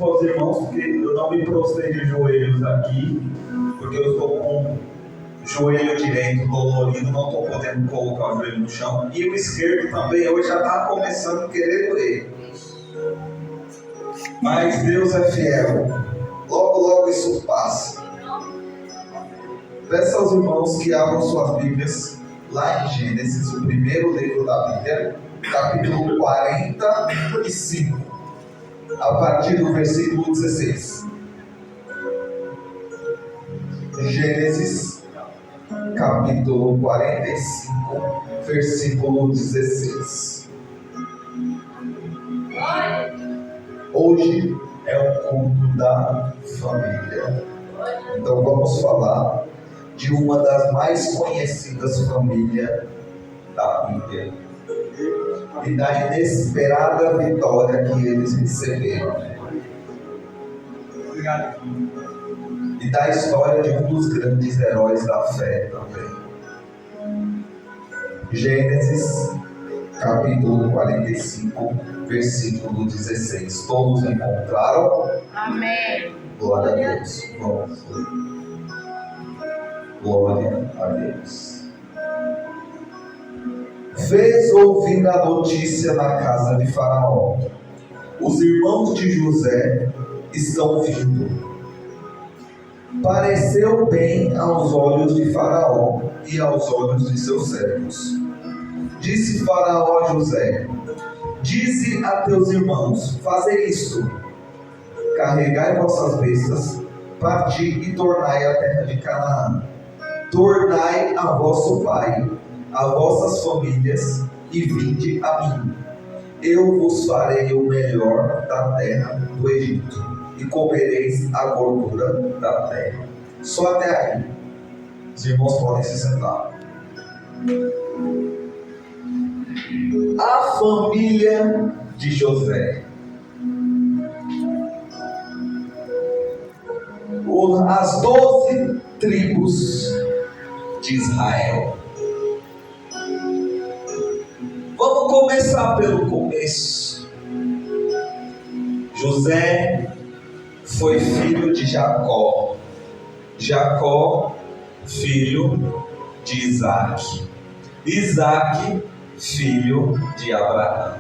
desculpa aos irmãos, porque eu não me prostrei de joelhos aqui, porque eu estou com o joelho direito dolorido, não estou podendo colocar o joelho no chão, e o esquerdo também hoje já está começando a querer doer. Mas Deus é fiel, logo logo isso passa. Peço aos irmãos que abram suas Bíblias lá em Gênesis, o primeiro livro da Bíblia, capítulo 45, a partir do versículo 16. Gênesis, capítulo 45, versículo 16. Hoje é o culto da família. Então vamos falar de uma das mais conhecidas famílias da Bíblia e da inesperada vitória que eles receberam. Obrigado. E da história de um dos grandes heróis da fé também. Gênesis, capítulo 45, versículo 16. Todos encontraram? Amém. Glória a Deus. Vamos ler. Glória a Deus. Fez ouvir a notícia na casa de Faraó: os irmãos de José estão vindo. Pareceu bem aos olhos de Faraó e aos olhos de seus servos. Disse Faraó a José: dize a teus irmãos, fazei isto: carregai vossas bestas, parti e tornai a terra de Canaã. Tornai a vosso pai, a vossas famílias, e vinde a mim. Eu vos farei o melhor da terra do Egito, e comereis a gordura da terra. Só até aí. Os irmãos podem se sentar. A família de José. As 12 tribos de Israel. Vamos começar pelo começo. José foi filho de Jacó. Jacó, filho de Isaac. Isaac, filho de Abraão.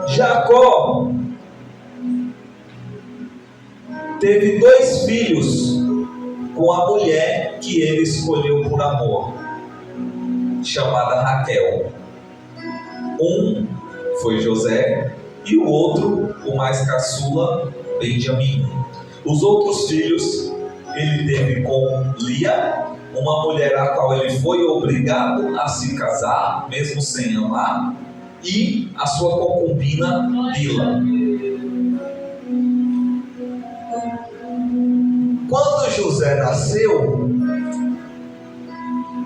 Jacó teve 2 filhos com a mulher que ele escolheu por amor, chamada Raquel. Um foi José e o outro, o mais caçula, Benjamim. Os outros filhos ele teve com Lia, uma mulher a qual ele foi obrigado a se casar, mesmo sem amar, e a sua concubina Bila. Quando José nasceu,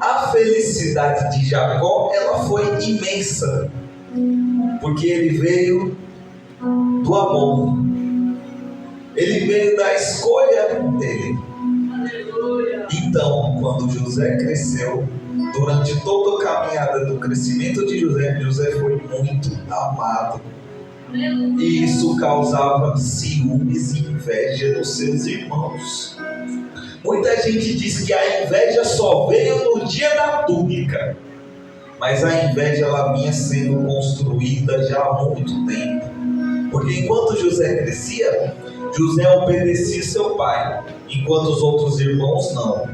a felicidade de Jacó ela foi imensa, porque ele veio do amor, ele veio da escolha dele. Então, quando José cresceu, durante toda a caminhada do crescimento de José, José foi muito amado. E isso causava ciúmes e inveja dos seus irmãos. Muita gente diz que a inveja só veio no dia da túnica, mas a inveja ela vinha sendo construída já há muito tempo. Porque enquanto José crescia, José obedecia seu pai, enquanto os outros irmãos não.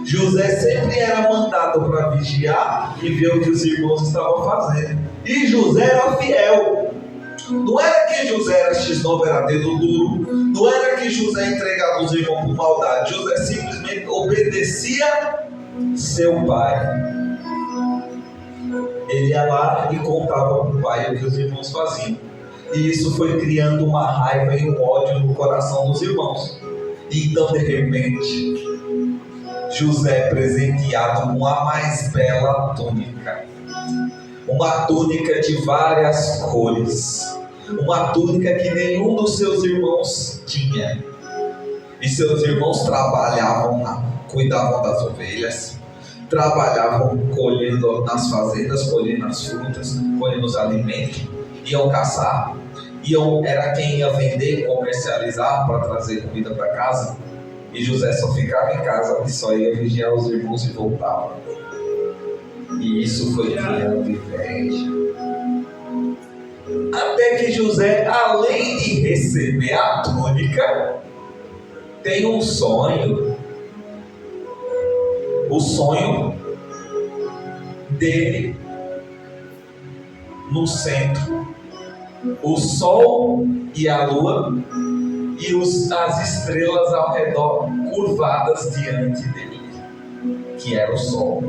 José sempre era mandado para vigiar e ver o que os irmãos estavam fazendo. E José era fiel. Não era que José era X9, era dedo duro. Não era que José entregava os irmãos por maldade. José simplesmente obedecia seu pai. Ele ia lá e contava para o pai o que os irmãos faziam. E isso foi criando uma raiva e um ódio no coração dos irmãos. Então, de repente, José é presenteado com a mais bela túnica. Uma túnica de várias cores. Uma túnica que nenhum dos seus irmãos tinha. E seus irmãos trabalhavam lá, cuidavam das ovelhas, trabalhavam colhendo nas fazendas, colhendo as frutas, colhendo os alimentos, iam caçar. era quem ia vender, comercializar para trazer comida para casa. E José só ficava em casa e só ia vigiar os irmãos e voltava. E isso foi criando inveja. Até que José, além de receber a túnica, tem um sonho. O sonho dele no centro, o sol e a lua e as estrelas ao redor curvadas diante dele, que era o sol.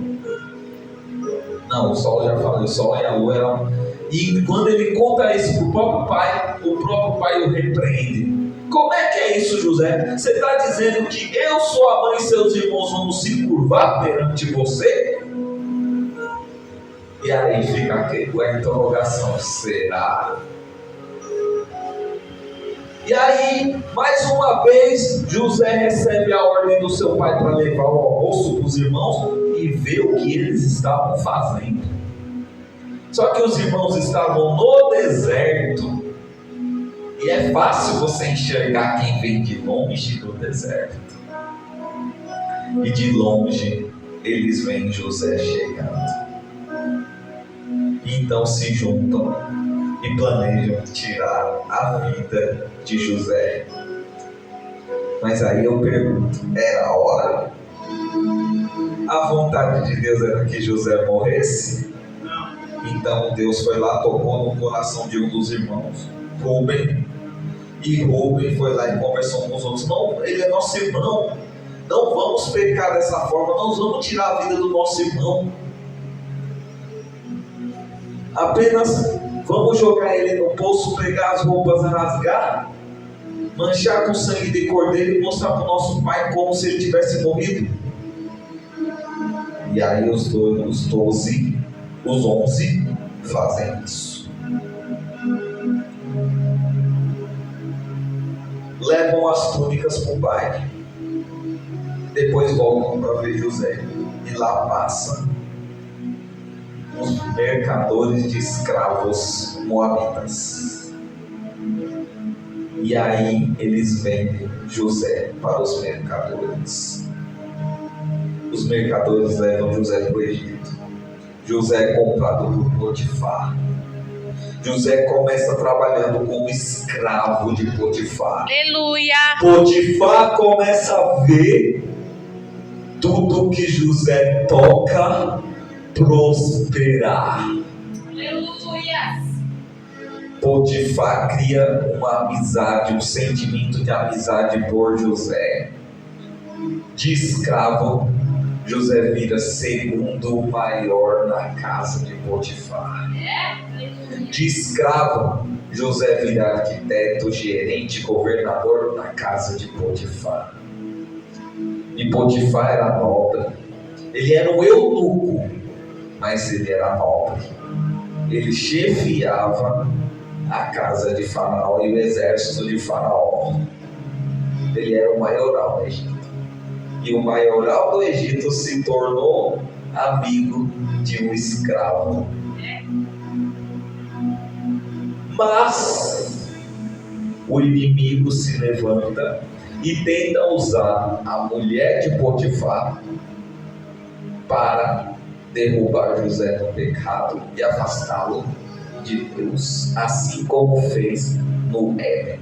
Não, o sol, já falei, o sol e a lua eram. E quando ele conta isso para o próprio pai o repreende. Como é que é isso, José? Você está dizendo que eu, sua mãe e seus irmãos vamos se curvar perante você? E aí fica a interrogação: será? E aí, mais uma vez, José recebe a ordem do seu pai para levar o almoço para os irmãos e ver o que eles estavam fazendo. Só que os irmãos estavam no deserto. E é fácil você enxergar quem vem de longe do deserto. E de longe eles veem José chegando. Então se juntam e planejam tirar a vida de José. Mas aí eu pergunto, era a hora? A vontade de Deus era que José morresse? Então Deus foi lá, tocou no coração de um dos irmãos, Rúben. E Rúben foi lá e conversou com os outros: não, ele é nosso irmão, não vamos pecar dessa forma, não vamos tirar a vida do nosso irmão, apenas vamos jogar ele no poço, pegar as roupas, rasgar, manchar com sangue de cordeiro e mostrar para o nosso pai como se ele tivesse morrido. E aí os 11 fazem isso. Levam as túnicas para o pai. Depois voltam para ver José. E lá passam os mercadores de escravos moabitas. E aí eles vendem José para os mercadores. Os mercadores levam José para o Egito. José é comprado por Potifar. José começa trabalhando como escravo de Potifar. Aleluia! Potifar começa a ver tudo que José toca prosperar. Aleluia! Potifar cria uma amizade, um sentimento de amizade por José. De escravo, José vira segundo maior na casa de Potifar. De escravo, José vira arquiteto, gerente, governador na casa de Potifar. E Potifar era nobre. Ele era um eunuco, mas ele era nobre. Ele chefiava a casa de Faraó e o exército de Faraó. Ele era o maioral do Egito. E o maioral do Egito se tornou amigo de um escravo. Mas o inimigo se levanta e tenta usar a mulher de Potifar para derrubar José no pecado e afastá-lo de Deus, assim como fez no Éden.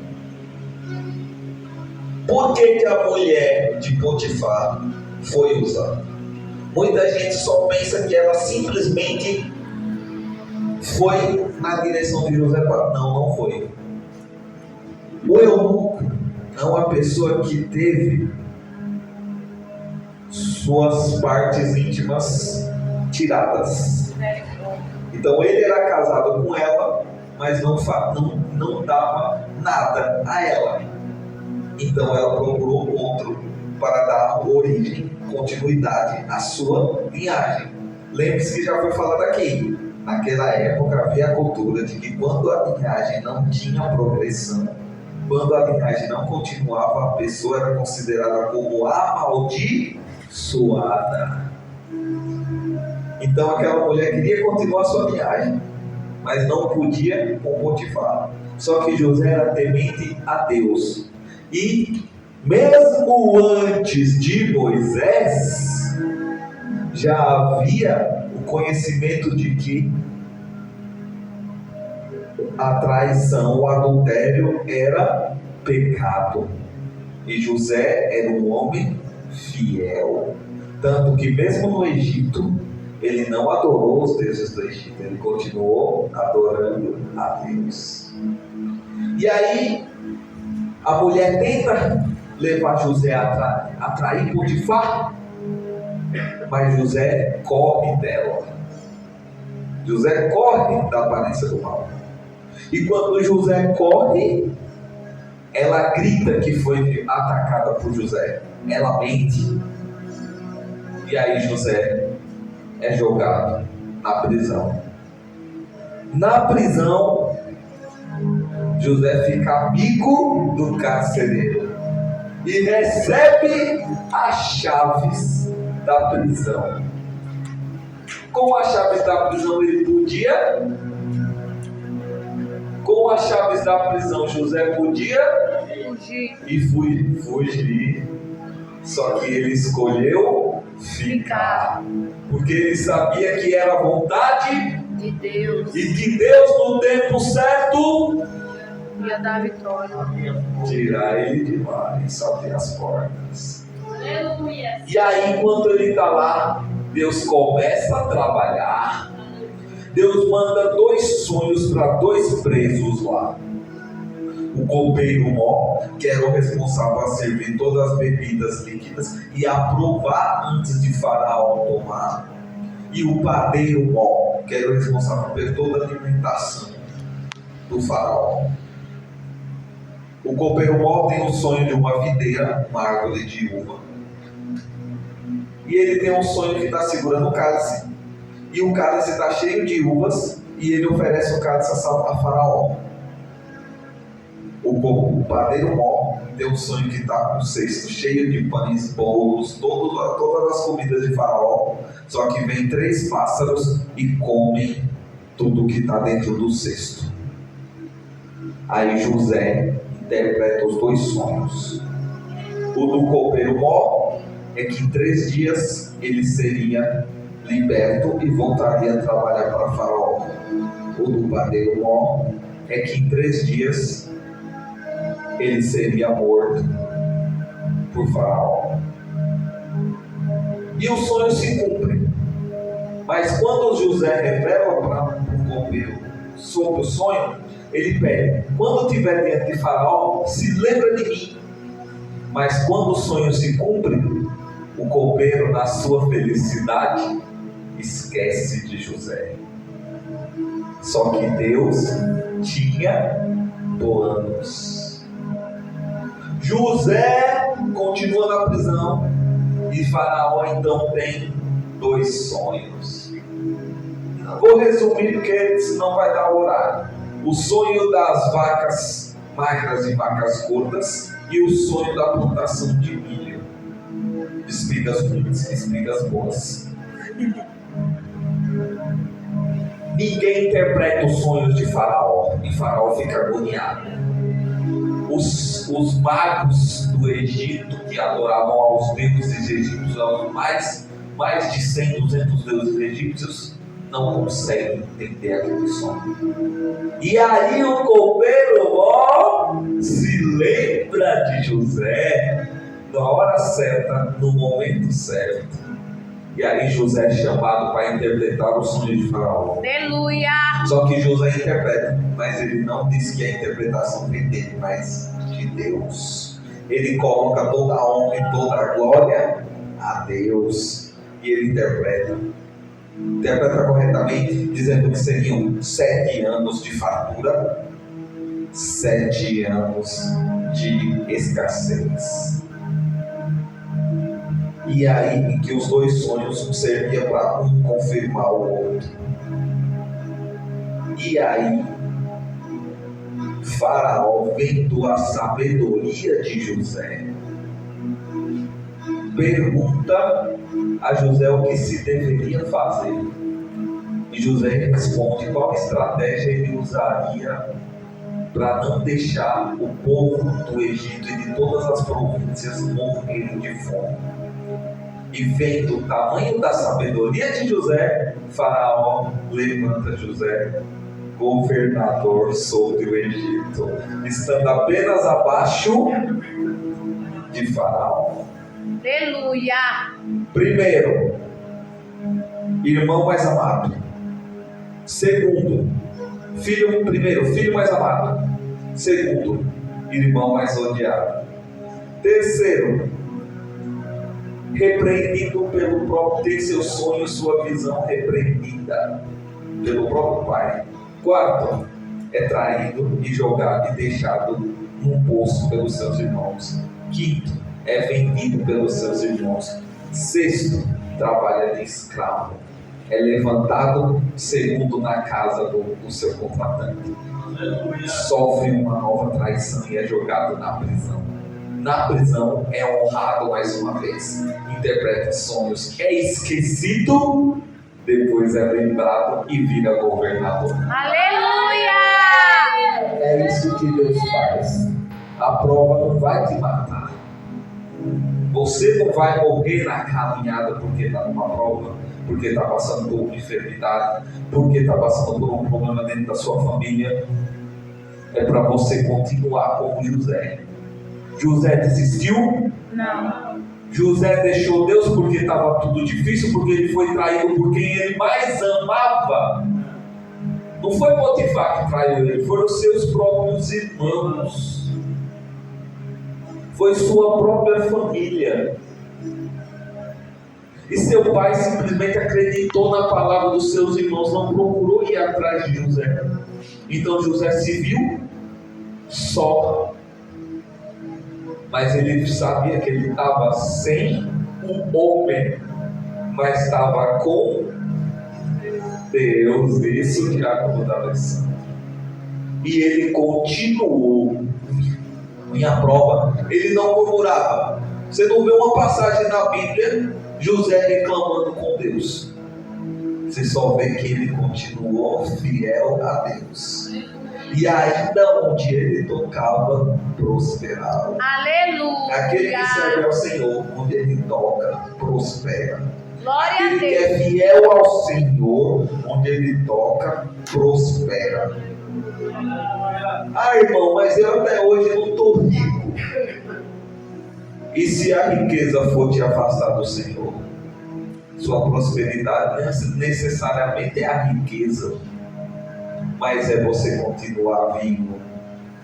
Por que a mulher de Potifar foi usada? Muita gente só pensa que ela simplesmente foi na direção de José. Não foi. O eunuco é uma pessoa que teve suas partes íntimas tiradas. Então ele era casado com ela, mas não dava nada a ela. Então ela procurou outro para dar origem, continuidade à sua linhagem. Lembre-se que já foi falado aqui. Naquela época havia a cultura de que quando a linhagem não tinha progressão, quando a linhagem não continuava, a pessoa era considerada como amaldiçoada. Então aquela mulher queria continuar a sua linhagem, mas não podia com Potifar. Só que José era temente a Deus. E mesmo antes de Moisés, já havia o conhecimento de que a traição, o adultério era pecado. E José era um homem fiel. Tanto que mesmo no Egito, ele não adorou os deuses do Egito, ele continuou adorando a Deus. E aí, a mulher tenta levar José a trair Potifar, mas José corre dela. José corre da aparência do mal. E quando José corre, ela grita que foi atacada por José. Ela mente. E aí José é jogado na prisão. Na prisão, José fica amigo do carcereiro e recebe as chaves da prisão. Com as chaves da prisão ele podia. Com as chaves da prisão José podia fugir. Só que ele escolheu ficar, porque ele sabia que era a vontade de Deus, e que Deus no tempo certo ia dar vitória, tirar ele de lá e abrir as portas. Aleluia. E aí, enquanto ele está lá, Deus começa a trabalhar. Deus manda 2 sonhos para 2 presos lá. O copeiro Mó, que era o responsável a servir todas as bebidas líquidas e aprovar antes de Faraó tomar. E o padeiro Mó, que era o responsável por toda a alimentação do Faraó. O copeiro Mó tem o sonho de uma videira, uma árvore de uva. E ele tem um sonho que está segurando o cálice. E o cálice está cheio de uvas e ele oferece o cálice a Faraó. O padeiro Mó tem um sonho que está com um cesto cheio de pães, bolos, todas as comidas de Faraó. Só que vem 3 pássaros e comem tudo que está dentro do cesto. Aí José interpreta os 2 sonhos. O do copeiro Mó é que em 3 dias ele seria liberto e voltaria a trabalhar para Faraó. O do padeiro Mó é que em 3 dias ele seria morto por Faraó. E o sonho se cumpre. Mas quando José revela para o copeiro sobre o sonho, ele pede: quando estiver diante de Faraó, se lembra de mim. Mas quando o sonho se cumpre, o copeiro, na sua felicidade, esquece de José. Só que Deus tinha planos. José continua na prisão e Faraó então tem 2 sonhos. Vou resumir porque senão vai dar o horário. O sonho das vacas magras e vacas gordas e o sonho da plantação de milho. Espigas ruins e espigas boas. Ninguém interpreta os sonhos de Faraó e Faraó fica agoniado. Os magos do Egito que adoravam aos deuses egípcios, aos mais de 100, 200 deuses egípcios, não conseguem entender aquele sonho. E aí o copeiro Mó se lembra de José na hora certa, no momento certo. E aí José é chamado para interpretar o sonho de Faraó. Aleluia. Só que José interpreta, mas ele não diz que a interpretação vem dele, mas de Deus. Ele coloca toda a honra e toda a glória a Deus. E ele interpreta corretamente, dizendo que seriam 7 anos de fartura, 7 anos de escassez. E aí em que os 2 sonhos serviam para um confirmar o outro. E aí Faraó, vendo a sabedoria de José, pergunta a José o que se deveria fazer. E José responde qual estratégia ele usaria para não deixar o povo do Egito e de todas as províncias morrerem de fome. E vendo o tamanho da sabedoria de José, Faraó levanta José governador sobre o Egito, estando apenas abaixo de Faraó. Aleluia. Primeiro, irmão mais amado. Segundo, filho mais amado. Segundo, irmão mais odiado. Terceiro, repreendido pelo próprio, ter seu sonho, sua visão repreendida pelo próprio pai. Quarto, é traído e jogado e deixado num poço pelos seus irmãos. Quinto, é vendido pelos seus irmãos. Sexto, trabalha de escravo. É levantado segundo na casa do seu contratante. Sofre uma nova traição e é jogado na prisão. Na prisão é honrado mais uma vez. Interpreta sonhos, é esquecido, depois é lembrado e vira governador. Aleluia. É isso que Deus faz. A prova não vai te matar. Você não vai morrer na caminhada porque está numa prova, porque está passando por uma enfermidade, porque está passando por um problema dentro da sua família. É para você continuar como José. José desistiu? Não. José deixou Deus porque estava tudo difícil, porque ele foi traído por quem ele mais amava. Não foi Potifar que traiu ele, foram os seus próprios irmãos. Foi sua própria família. E seu pai simplesmente acreditou na palavra dos seus irmãos, não procurou ir atrás de José. Então José se viu só. Mas ele sabia que ele estava sem um homem, mas estava com Deus. Isso que Jacob estava dizendo. E ele continuou. Minha prova, ele não murmurava. Você não vê uma passagem na Bíblia José reclamando com Deus. Você só vê que ele continuou fiel a Deus. E ainda onde ele tocava, prosperava. Aleluia. Aquele que serve ao Senhor, onde ele toca, prospera. Glória Aquele a Deus. que é fiel ao Senhor, onde ele toca, prospera. Ah, irmão, mas eu até hoje não estou rico. E se a riqueza for te afastar do Senhor? Sua prosperidade necessariamente é a riqueza, mas é você continuar vivo.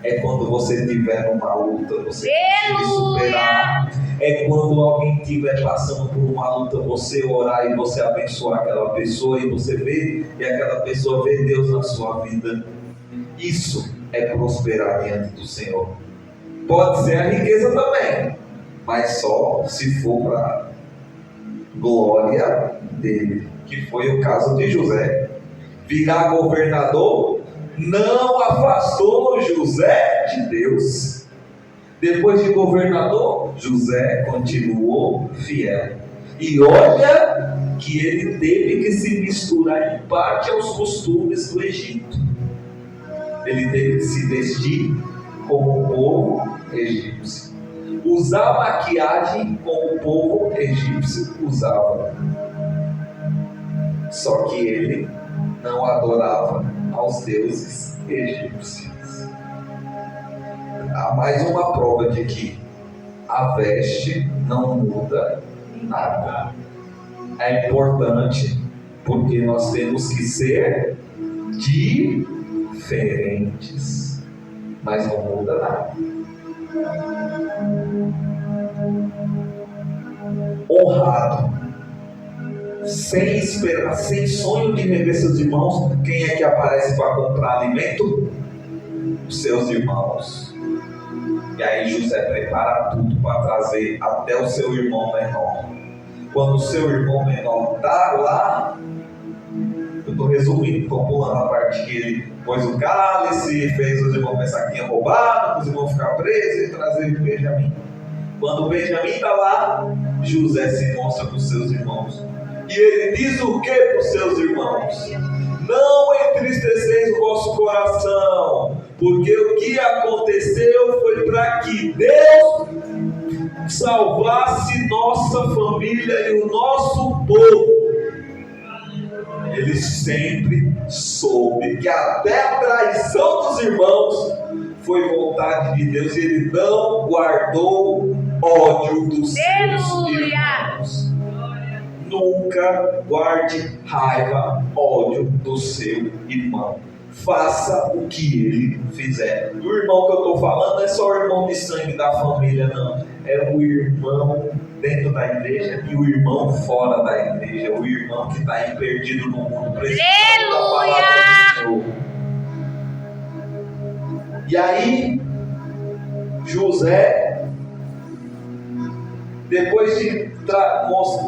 É quando você estiver numa luta, você conseguir superar. É quando alguém estiver passando por uma luta, você orar e você abençoar aquela pessoa e você vê, e aquela pessoa vê Deus na sua vida. Isso é prosperar diante do Senhor. Pode ser a riqueza também, mas só se for para glória dele, que foi o caso de José. Virar governador não afastou José de Deus. Depois de governador, José continuou fiel. E olha que ele teve que se misturar em parte aos costumes do Egito. Ele teve que se vestir como o povo egípcio, usar maquiagem como o povo egípcio usava. Só que ele não adorava aos deuses egípcios. Há mais uma prova de que a veste não muda nada. É importante porque nós temos que ser diferentes, mas não muda nada. Honrado, sem esperar, sem sonho de rever seus irmãos. Quem é que aparece para comprar alimento? Os seus irmãos. E aí José prepara tudo para trazer até o seu irmão menor. Quando o seu irmão menor está lá, eu estou resumindo, estou pulando a parte que ele pôs o cálice, fez os irmãos pensar que tinha roubado, os irmãos ficar presos e trazer o Benjamim. Quando o Benjamim está lá, José se mostra para os seus irmãos. E ele diz o que para os seus irmãos? não entristeceis o vosso coração, porque o que aconteceu foi para que Deus salvasse nossa família e o nosso povo. Ele sempre soube que até a traição dos irmãos foi vontade de Deus, e ele não guardou ódio dos seus irmãos. Nunca guarde raiva, ódio do seu irmão. Faça o que ele fizer. O irmão que eu estou falando não é só o irmão de sangue da família, não. É o irmão dentro da igreja e o irmão fora da igreja. O irmão que está aí perdido no mundo, precisando da palavra do Senhor. E aí, José, depois de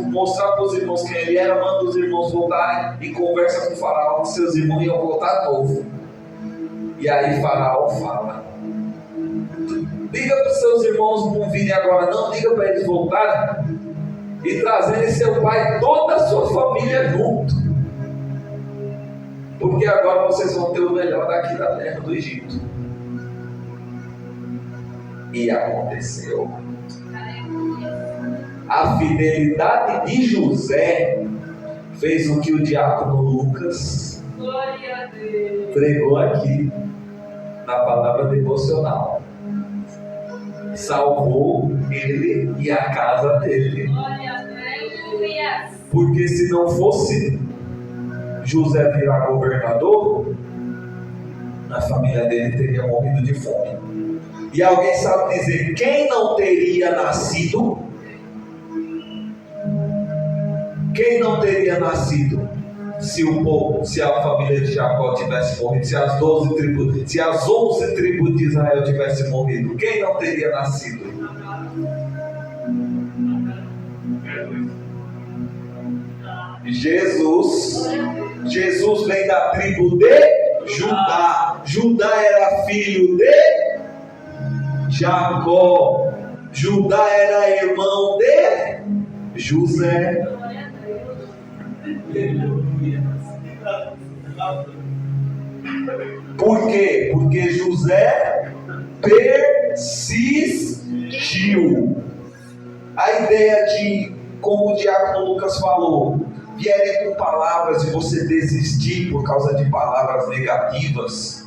mostrar para os irmãos quem ele era, manda os irmãos voltarem e conversa com o faraó que seus irmãos iam voltar de novo. E aí Faraó fala: liga para os seus irmãos não virem agora não, liga para eles voltarem e trazerem seu pai e toda a sua família junto, porque agora vocês vão ter o melhor daqui da terra do Egito. E aconteceu. A fidelidade de José fez o que o diácono Lucas pregou aqui na palavra devocional. Salvou ele e a casa dele. Porque se não fosse José virar governador, a família dele teria morrido de fome. E alguém sabe dizer quem não teria nascido? Quem não teria nascido se a família de Jacó tivesse morrido, se as 11 tribos de Israel tivessem morrido? Quem não teria nascido? Jesus vem da tribo de Judá. Judá era filho de Jacó. Judá era irmão de José. Por quê? Porque José persistiu. A ideia de, como o diácono Lucas falou, vierem com palavras e você desistir por causa de palavras negativas,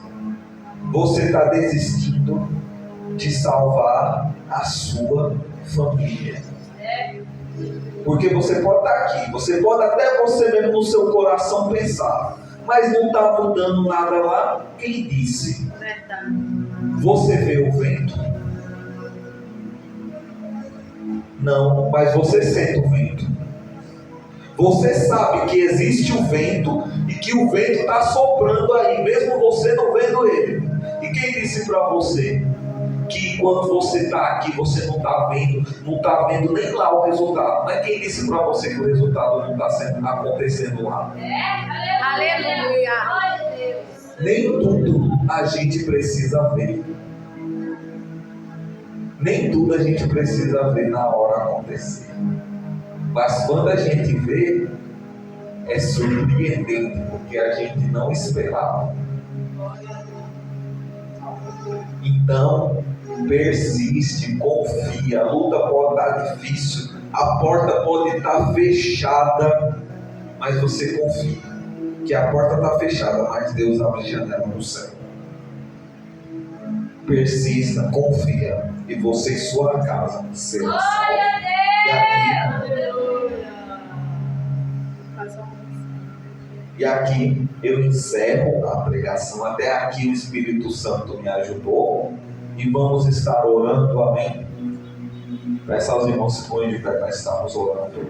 você está desistindo de salvar a sua família. Porque você pode estar aqui, você pode até você mesmo no seu coração pensar, mas não está mudando nada lá. Quem disse? Você vê o vento? Não, mas você sente o vento. Você sabe que existe o vento e que o vento está soprando aí, mesmo você não vendo ele. E quem disse para você que quando você está aqui, você não está vendo nem lá o resultado? Mas quem disse para você que o resultado não está acontecendo lá? Aleluia! Nem tudo a gente precisa ver. Nem tudo a gente precisa ver na hora acontecer. Mas quando a gente vê, é surpreendente, porque a gente não esperava. Então, persiste, confia. A luta pode estar difícil, a porta pode estar fechada, mas você confia que a porta está fechada, mas Deus abre a janela no céu. Persista, confia, e você e sua casa serão salvos. E aqui eu encerro a pregação. Até aqui o Espírito Santo me ajudou. E vamos estar orando, amém? Peça aos irmãos se põem de pé para estarmos orando.